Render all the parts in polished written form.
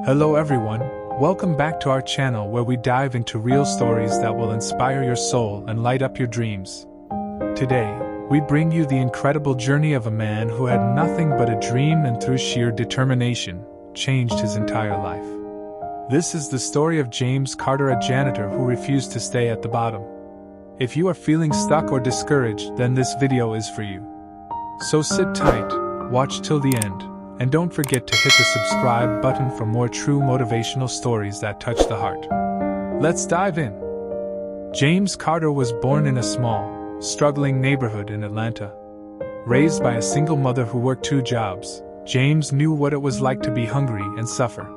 Hello everyone, welcome back to our channel where we dive into real stories that will inspire your soul and light up your dreams. Today, we bring you the incredible journey of a man who had nothing but a dream and through sheer determination, changed his entire life. This is the story of James Carter, a janitor who refused to stay at the bottom. If you are feeling stuck or discouraged, then this video is for you. So sit tight, watch till the end, and don't forget to hit the subscribe button for more true motivational stories that touch the heart. Let's dive in. James Carter was born in a small, struggling neighborhood in Atlanta. Raised by a single mother who worked 2 jobs, James knew what it was like to be hungry and suffer.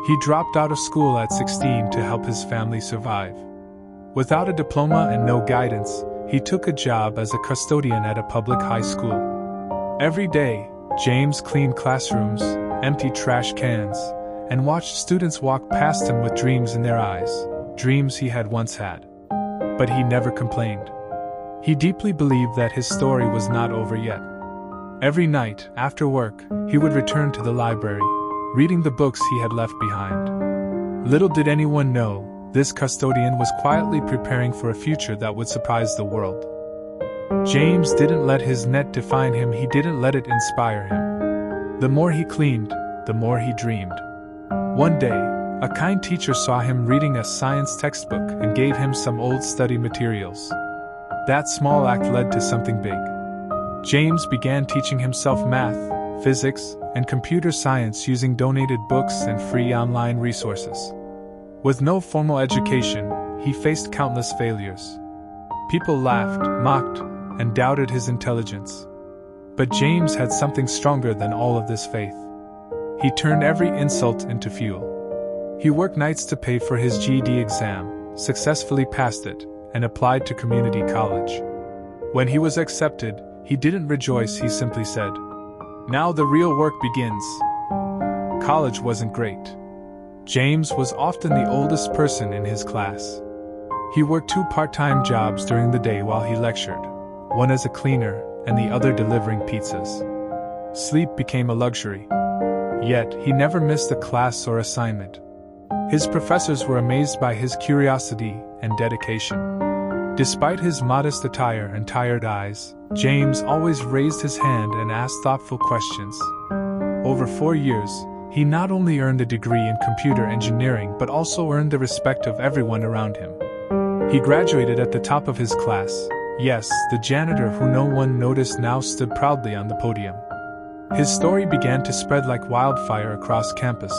He dropped out of school at 16 to help his family survive. Without a diploma and no guidance, he took a job as a custodian at a public high school. Every day, James cleaned classrooms, emptied trash cans, and watched students walk past him with dreams in their eyes, dreams he had once had. But he never complained. He deeply believed that his story was not over yet. Every night, after work, he would return to the library, reading the books he had left behind. Little did anyone know, this custodian was quietly preparing for a future that would surprise the world. James didn't let his net define him, he didn't let it inspire him. The more he cleaned, the more he dreamed. One day, a kind teacher saw him reading a science textbook and gave him some old study materials. That small act led to something big. James began teaching himself math, physics, and computer science using donated books and free online resources. With no formal education, he faced countless failures. People laughed, mocked, and doubted his intelligence. But James had something stronger than all of this faith. He turned every insult into fuel. He worked nights to pay for his GED exam, successfully passed it, and applied to community college. When he was accepted, he didn't rejoice, he simply said, "Now the real work begins." College wasn't great. James was often the oldest person in his class. He worked 2 part-time jobs during the day while he lectured, one as a cleaner and the other delivering pizzas. Sleep became a luxury. Yet, he never missed a class or assignment. His professors were amazed by his curiosity and dedication. Despite his modest attire and tired eyes, James always raised his hand and asked thoughtful questions. Over 4 years, he not only earned a degree in computer engineering but also earned the respect of everyone around him. He graduated at the top of his class. Yes, the janitor who no one noticed now stood proudly on the podium. His story began to spread like wildfire across campus.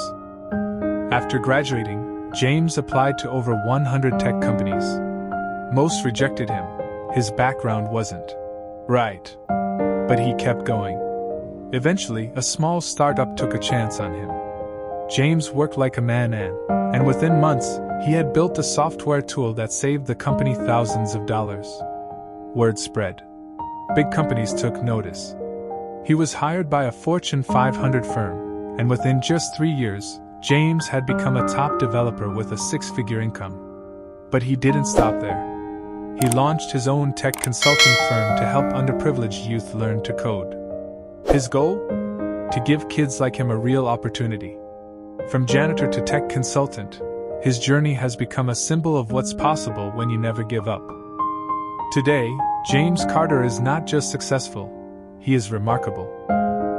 After graduating, James applied to over 100 tech companies. Most rejected him. His background wasn't right. But he kept going. Eventually, a small startup took a chance on him. James worked like a man, and within months, he had built a software tool that saved the company thousands of dollars. Word spread. Big companies took notice. He was hired by a Fortune 500 firm, and within just 3 years, James had become a top developer with a 6-figure income. But he didn't stop there. He launched his own tech consulting firm to help underprivileged youth learn to code. His goal? To give kids like him a real opportunity. From janitor to tech consultant, his journey has become a symbol of what's possible when you never give up. Today, James Carter is not just successful, he is remarkable.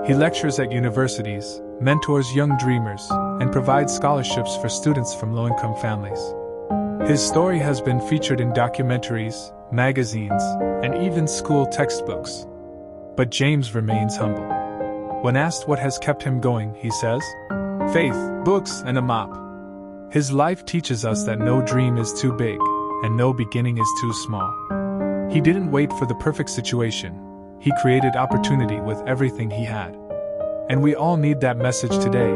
He lectures at universities, mentors young dreamers, and provides scholarships for students from low-income families. His story has been featured in documentaries, magazines, and even school textbooks. But James remains humble. When asked what has kept him going, he says, "Faith, books, and a mop." His life teaches us that no dream is too big, and no beginning is too small. He didn't wait for the perfect situation. He created opportunity with everything he had. And we all need that message today.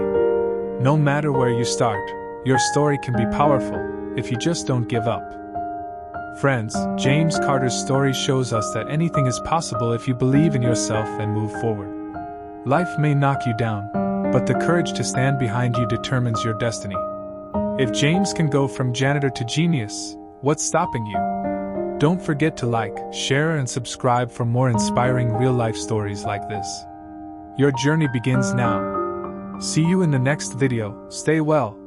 No matter where you start, your story can be powerful if you just don't give up. Friends, James Carter's story shows us that anything is possible if you believe in yourself and move forward. Life may knock you down, but the courage to stand behind you determines your destiny. If James can go from janitor to genius, what's stopping you? Don't forget to like, share, and subscribe for more inspiring real-life stories like this. Your journey begins now. See you in the next video. Stay well.